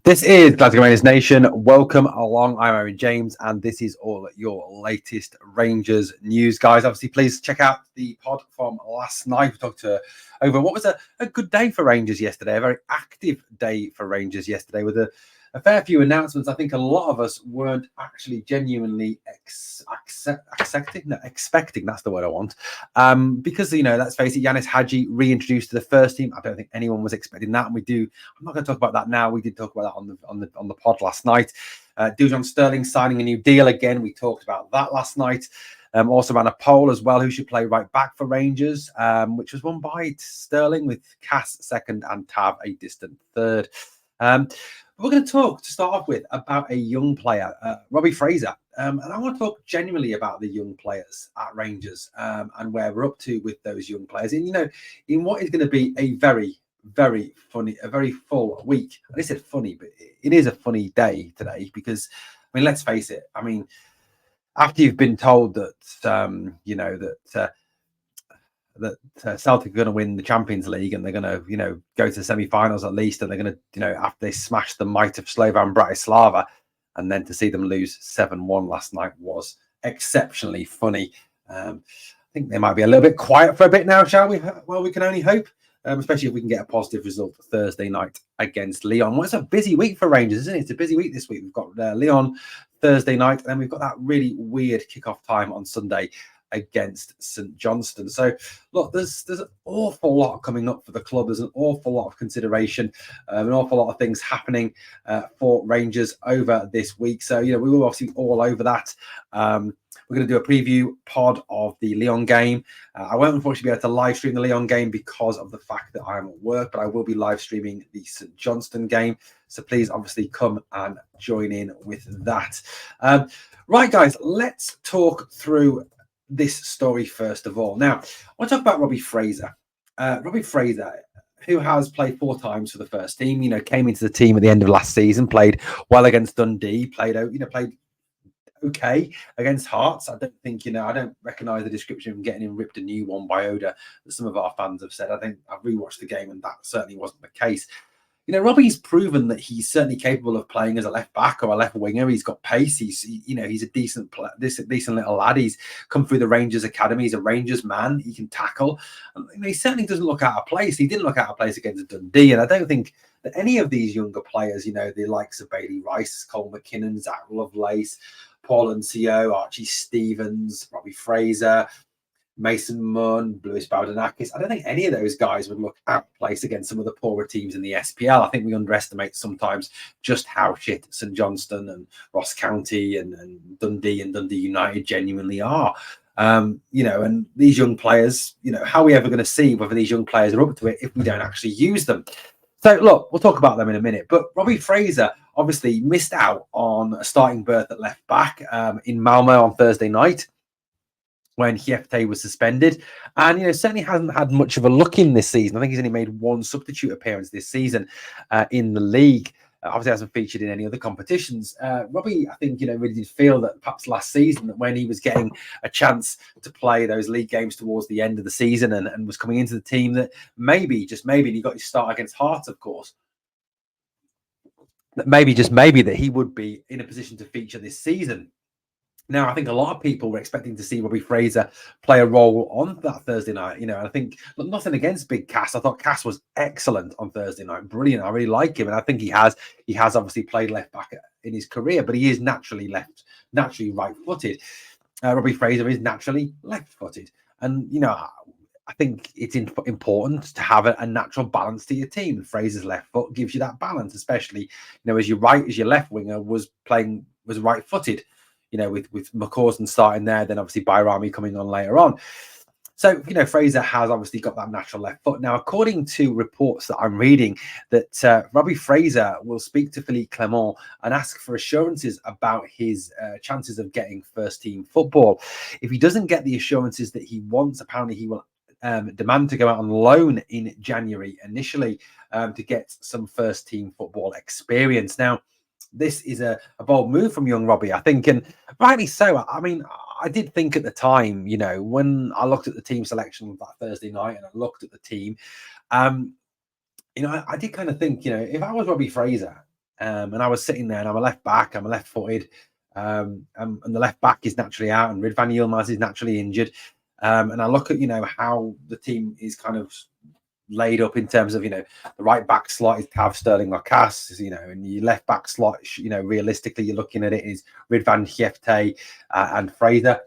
This is Glasgow Rangers Nation. Welcome along. I'm Aaron James, and this is all your latest Rangers news, guys. Obviously, please check out the pod from last night. We talked over what was a good day for Rangers yesterday, a very active day for Rangers yesterday, with a fair few announcements. I think a lot of us weren't actually genuinely expecting. That's the word I want. Because, let's face it, Yanis Hadji reintroduced to the first team. I don't think anyone was expecting that. And I'm not going to talk about that now. We did talk about that on the pod last night. Dujon Sterling signing a new deal again. We talked about that last night. Also ran a poll as well, who should play right back for Rangers, which was won by Sterling, with Cass second and Tav a distant third. We're going to talk, to start off with, about a young player, Robbie Fraser. And I want to talk generally about the young players at Rangers and where we're up to with those young players. And, in what is going to be a very, very funny, a very full week. I said funny, but it is a funny day today because, let's face it. After you've been told that, that Celtic are going to win the Champions League and they're going to, go to the semi-finals at least, and they're going to, after they smashed the might of Slovan Bratislava, and then to see them lose 7-1 last night was exceptionally funny. I think they might be a little bit quiet for a bit now, shall we? Well, we can only hope, especially if we can get a positive result Thursday night against Lyon. Well, it's a busy week for Rangers, isn't it? It's a busy week this week. We've got Lyon Thursday night, and then we've got that really weird kickoff time on Sunday against St Johnstone. So look, there's an awful lot coming up for the club. There's an awful lot of consideration, an awful lot of things happening for Rangers over this week. So we were obviously all over that. We're going to do a preview pod of the Lyon game. I won't unfortunately be able to live stream the Lyon game because of the fact that I'm at work, but I will be live streaming the St Johnstone game. So please obviously come and join in with that. Right, guys, let's talk through this story first of all. Now, I want to talk about Robbie Fraser. Robbie Fraser, who has played 4 times for the first team, came into the team at the end of last season, played well against Dundee, played okay against Hearts. I don't think, I don't recognise the description of getting him ripped a new one by Oda that some of our fans have said. I think I've rewatched the game and that certainly wasn't the case. Robbie's proven that he's certainly capable of playing as a left back or a left winger. He's got pace. He's a decent little lad. He's come through the Rangers Academy. He's a Rangers man. He can tackle. He certainly doesn't look out of place. He didn't look out of place against Dundee. And I don't think that any of these younger players, the likes of Bailey Rice, Cole McKinnon, Zach Lovelace, Paul Ncio, Archie Stevens, Robbie Fraser, Mason Munn, Lewis Bowdenakis. I don't think any of those guys would look out of place against some of the poorer teams in the SPL. I think we underestimate sometimes just how shit St Johnstone and Ross County and Dundee and Dundee United genuinely are. And these young players, how are we ever going to see whether these young players are up to it if we don't actually use them? So, look, we'll talk about them in a minute. But Robbie Fraser obviously missed out on a starting berth at left back in Malmo on Thursday night, when Hiefte was suspended, and certainly hasn't had much of a look in this season. I think he's only made 1 substitute appearance this season in the league. Obviously hasn't featured in any other competitions. Robbie, I think, really did feel that perhaps last season, that when he was getting a chance to play those league games towards the end of the season and was coming into the team, that maybe, just maybe, and he got his start against Hearts, of course, that maybe, just maybe, that he would be in a position to feature this season. Now, I think a lot of people were expecting to see Robbie Fraser play a role on that Thursday night. I think, look, nothing against Big Cass. I thought Cass was excellent on Thursday night. Brilliant. I really like him. And I think he has obviously played left back in his career, but he is naturally right-footed. Robbie Fraser is naturally left-footed. And, I think it's important to have a natural balance to your team. Fraser's left foot gives you that balance, especially, as your left winger was right-footed. With McCausland starting there, then obviously Bayrami coming on later on. So, Fraser has obviously got that natural left foot. Now, according to reports that I'm reading, that Robbie Fraser will speak to Philippe Clement and ask for assurances about his chances of getting first-team football. If he doesn't get the assurances that he wants, apparently he will demand to go out on loan in January initially to get some first-team football experience. Now, this is a bold move from young Robbie, I think, and rightly so. I did think at the time, when I looked at the team selection that Thursday night and I looked at the team, I did kind of think, if I was Robbie Fraser, And I was sitting there, and I'm a left back, I'm a left-footed, and the left back is naturally out, and Ridvan Yilmaz is naturally injured. And I look at, how the team is kind of laid up in terms of, the right back slot is Tav Sterling Lacasse, and your left back slot, realistically, you're looking at it is Ridvan Hjefte and Fraser.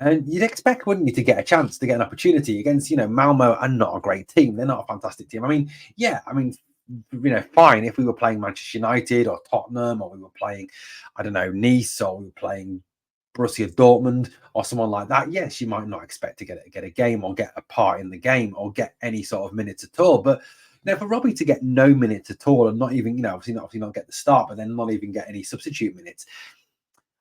And you'd expect, wouldn't you, to get a chance, to get an opportunity against, Malmo are not a great team. They're not a fantastic team. Fine if we were playing Manchester United or Tottenham, or we were playing, I don't know, Nice, or we were playing Borussia Dortmund or someone like that. Yes, you might not expect to get a game or get a part in the game or get any sort of minutes at all. But for Robbie to get no minutes at all, and not even, obviously not get the start, but then not even get any substitute minutes,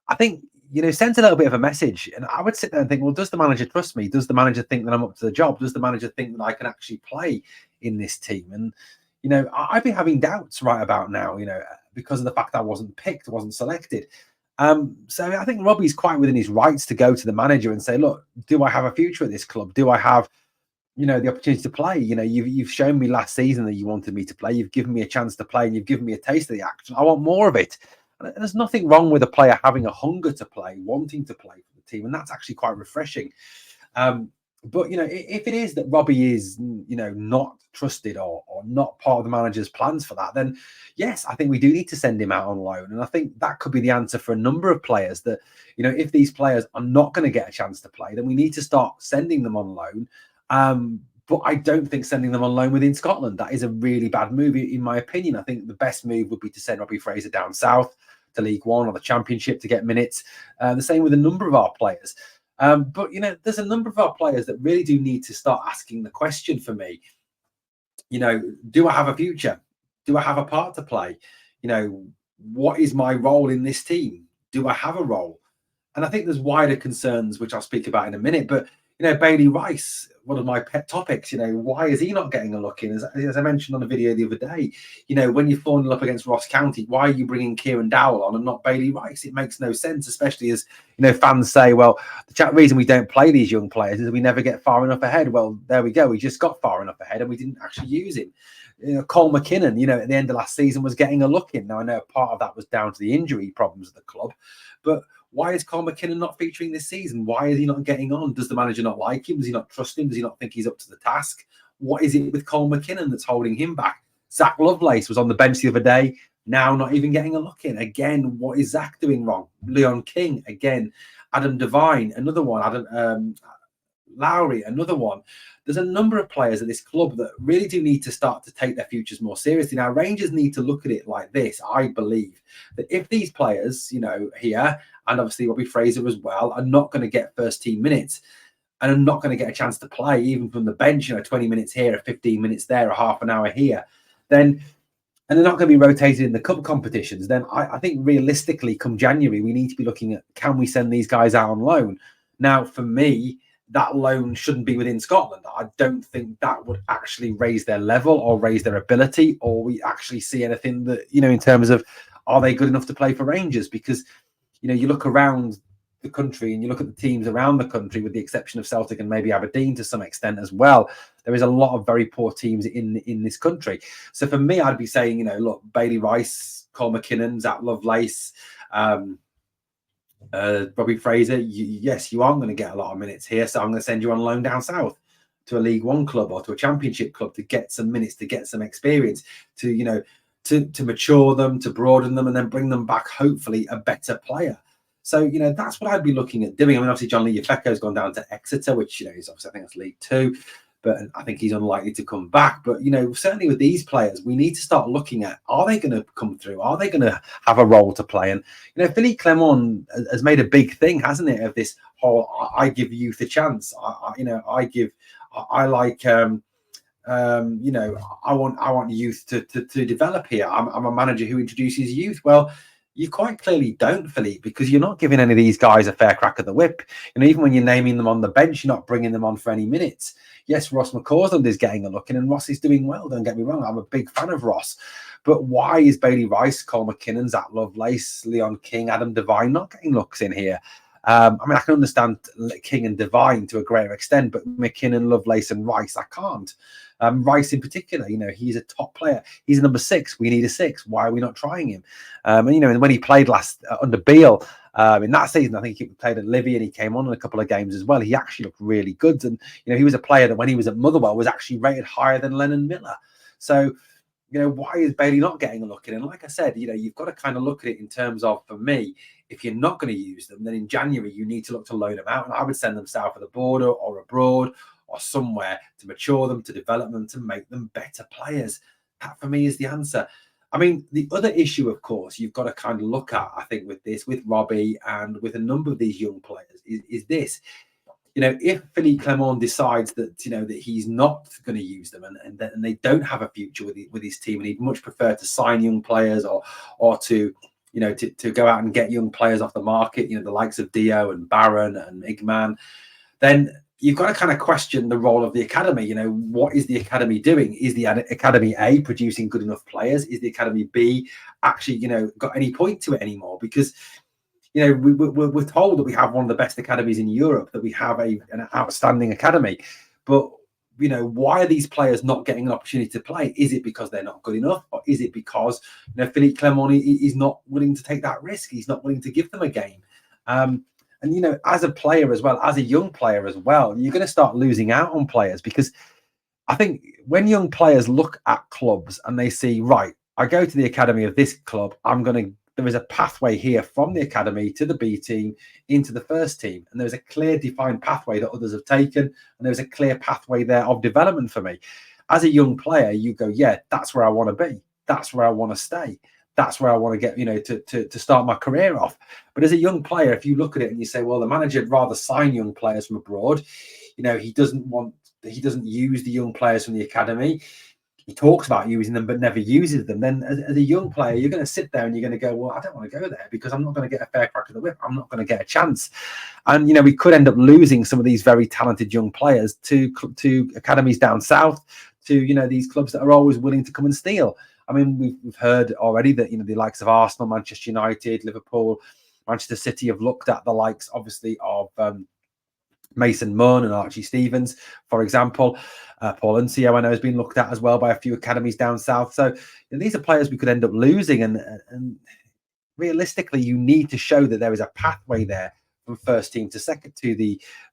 I think, sends a little bit of a message. And I would sit there and think, well, does the manager trust me? Does the manager think that I'm up to the job? Does the manager think that I can actually play in this team? And, I've been having doubts right about now, because of the fact that I wasn't picked, wasn't selected. So I think Robbie's quite within his rights to go to the manager and say, look, do I have a future at this club? Do I have, the opportunity to play? You've shown me last season that you wanted me to play. You've given me a chance to play, and you've given me a taste of the action. I want more of it. And there's nothing wrong with a player having a hunger to play, wanting to play for the team. And that's actually quite refreshing. But, if it is that Robbie is, not trusted or not part of the manager's plans for that, then yes, I think we do need to send him out on loan. And I think that could be the answer for a number of players, that, if these players are not going to get a chance to play, then we need to start sending them on loan. But I don't think sending them on loan within Scotland, that is a really bad move, in my opinion. I think the best move would be to send Robbie Fraser down south to League One or the Championship to get minutes. The same with a number of our players. But, there's a number of our players that really do need to start asking the question for me, do I have a future? Do I have a part to play? What is my role in this team? Do I have a role? And I think there's wider concerns, which I'll speak about in a minute. But, Bailey Rice, one of my pet topics, why is he not getting a look in? As I mentioned on a video the other day, when you're 4-0 up against Ross County, why are you bringing Kieran Dowell on and not Bailey Rice? It makes no sense, especially as, fans say, well, the reason we don't play these young players is we never get far enough ahead. Well, there we go. We just got far enough ahead and we didn't actually use him. Cole McKinnon, at the end of last season was getting a look in. Now, I know part of that was down to the injury problems of the club, but why is Cole McKinnon not featuring this season? Why is he not getting on? Does the manager not like him? Does he not trust him? Does he not think he's up to the task? What is it with Cole McKinnon that's holding him back? Zach Lovelace was on the bench the other day, now not even getting a look in. Again, what is Zach doing wrong? Leon King, again. Adam Devine, another one. Adam Lowry, another one. There's a number of players at this club that really do need to start to take their futures more seriously. Now, Rangers need to look at it like this. I believe that if these players, here, and obviously Robbie Fraser as well, are not going to get first team minutes and are not going to get a chance to play, even from the bench, 20 minutes here, 15 minutes there, a half an hour here, then, and they're not going to be rotated in the cup competitions, then I think realistically, come January, we need to be looking at, can we send these guys out on loan? Now, for me, that loan shouldn't be within Scotland. I don't think that would actually raise their level or raise their ability, or we actually see anything that, in terms of, are they good enough to play for Rangers? Because, you look around the country and you look at the teams around the country, with the exception of Celtic and maybe Aberdeen to some extent as well, there is a lot of very poor teams in this country. So for me, I'd be saying, look, Bailey Rice, Cole McKinnon, Zach Lovelace, Robbie Fraser, yes, you aren't going to get a lot of minutes here, so I'm going to send you on loan down south to a League One club or to a Championship club to get some minutes, to get some experience, to to mature them, to broaden them, and then bring them back, hopefully, a better player. So, that's what I'd be looking at doing. I mean, obviously, John Lee Yefeko's gone down to Exeter, which, is obviously, I think that's League Two, but I think he's unlikely to come back. But, certainly with these players, we need to start looking at, are they going to come through? Are they going to have a role to play? And, Philippe Clement has made a big thing, hasn't it, of this whole, I give youth a chance. I want youth to develop here. I'm a manager who introduces youth. Well, you quite clearly don't, Philippe, because you're not giving any of these guys a fair crack at the whip. Even when you're naming them on the bench, you're not bringing them on for any minutes. Yes, Ross McCausland is getting a look in, and Ross is doing well. Don't get me wrong. I'm a big fan of Ross. But why is Bailey Rice, Cole McKinnon, Zach Lovelace, Leon King, Adam Devine not getting looks in here? I mean, I can understand King and Devine to a greater extent, but McKinnon, Lovelace, and Rice, I can't. Rice in particular, he's a top player. He's a number 6. We need a 6. Why are we not trying him? And when he played last under Beale in that season, I think he played at Livy and he came on in a couple of games as well. He actually looked really good, and he was a player that when he was at Motherwell was actually rated higher than Lennon Miller. So why is Bailey not getting a look in? And like I said, you've got to kind of look at it in terms of, for me, if you're not going to use them, then in January you need to look to loan them out, and I would send them south of the border or abroad or somewhere to mature them, to develop them, to make them better players. That for me is the answer. I mean, the other issue, of course, you've got to kind of look at, I think, with Robbie and with a number of these young players is this. If Philippe Clement decides that that he's not going to use them and they don't have a future with his team, and he'd much prefer to sign young players or to to go out and get young players off the market, the likes of Dio and Barron and Igman, then you've got to kind of question the role of the academy. What is the academy doing? Is the academy A producing good enough players? Is the academy B actually got any point to it anymore? Because we're told that we have one of the best academies in Europe, that we have an outstanding academy. But, why are these players not getting an opportunity to play? Is it because they're not good enough? Or is it because, Philippe Clement is not willing to take that risk? He's not willing to give them a game. And, as a player as well, as a young player as well, you're going to start losing out on players, because I think when young players look at clubs and they see, right, I go to the academy of this club, there is a pathway here from the academy to the B team into the first team. And there's a clear defined pathway that others have taken. And there's a clear pathway there of development for me. As a young player, you go, yeah, that's where I want to be. That's where I want to stay. That's where I want to get, to start my career off. But as a young player, if you look at it and you say, well, the manager would rather sign young players from abroad, he doesn't use the young players from the academy. He talks about using them but never uses them. Then as a young player, you're going to sit there and you're going to go, well, I don't want to go there because I'm not going to get a fair crack of the whip. I'm not going to get a chance. And, we could end up losing some of these very talented young players to academies down south, to, these clubs that are always willing to come and steal. I mean, we've heard already that, the likes of Arsenal, Manchester United, Liverpool, Manchester City have looked at the likes, obviously, of Mason Munn and Archie Stevens, for example. Paul Uncio, I know, has been looked at as well by a few academies down south. So these are players we could end up losing. And realistically, you need to show that there is a pathway there from first team to second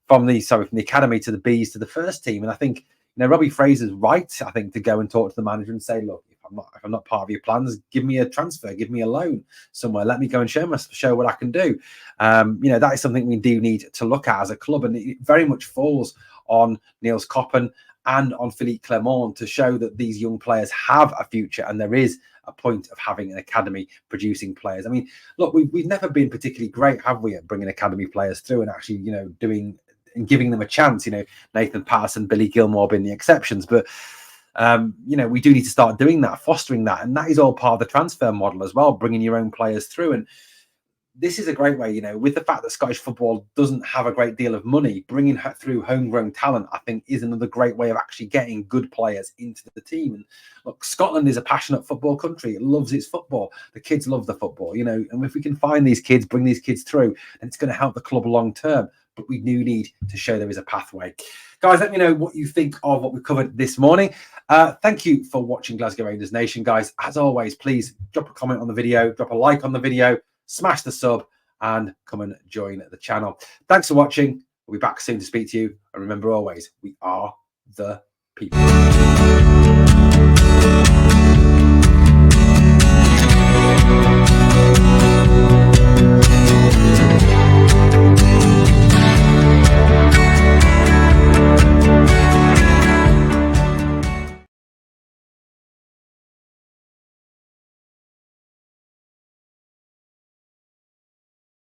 from the academy to the Bs to the first team. And I think Robbie Fraser's right, I think, to go and talk to the manager and say, look, if I'm not part of your plans, give me a transfer, give me a loan somewhere. Let me go and show what I can do. That is something we do need to look at as a club, and it very much falls on Niels Koppen and on Philippe Clement to show that these young players have a future, and there is a point of having an academy producing players. I mean, look, we've never been particularly great, have we, at bringing academy players through and actually, doing and giving them a chance. Nathan Patterson, Billy Gilmore being the exceptions, but we do need to start doing that, fostering that, and that is all part of the transfer model as well, bringing your own players through. And this is a great way, with the fact that Scottish football doesn't have a great deal of money, bringing through homegrown talent, I think, is another great way of actually getting good players into the team. And look, Scotland is a passionate football country. It loves its football. The kids love the football, and if we can find these kids, bring these kids through, then it's going to help the club long term. But we do need to show there is a pathway. Guys, let me know what you think of what we covered this morning. Thank you for watching Glasgow Rangers Nation, guys. As always, please drop a comment on the video, drop a like on the video, smash the sub, and come and join the channel. Thanks for watching. We'll be back soon to speak to you. And remember always, we are the people.